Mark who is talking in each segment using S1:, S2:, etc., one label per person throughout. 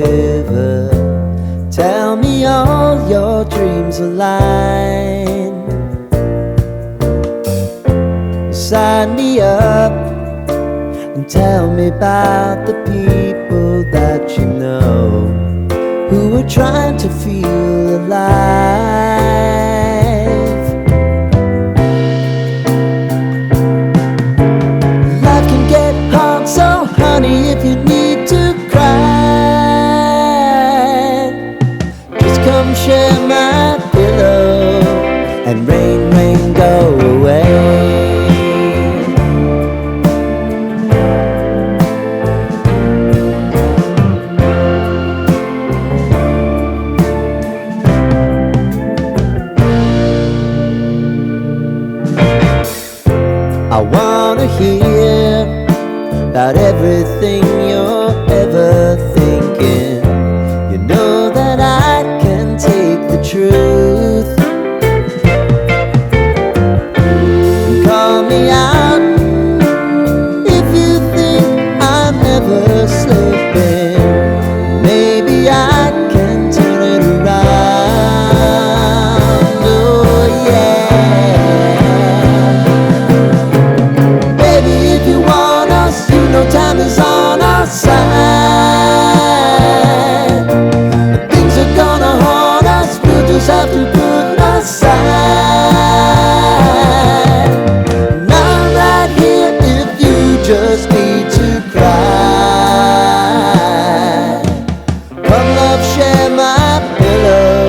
S1: river. Tell me all your dreams align. Sign me up and tell me about the people that you know who are trying to feel alive. Life can get hard, so honey, if you need to cry, just come share my pillow and rain, rain, go away. I wanna hear about everything you're ever thinking. You know that I can take the truth. Call me out if you think I'm never slipping. Maybe I can turn it around. Oh yeah. No time is on our side. Things are gonna haunt us, we'll just have to put aside. And I'm right here if you just need to cry. Come love, share my pillow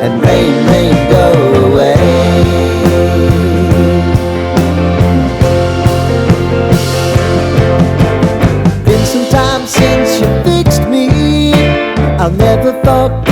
S1: and rain, rain, go away. Since you fixed me, I'll never forget.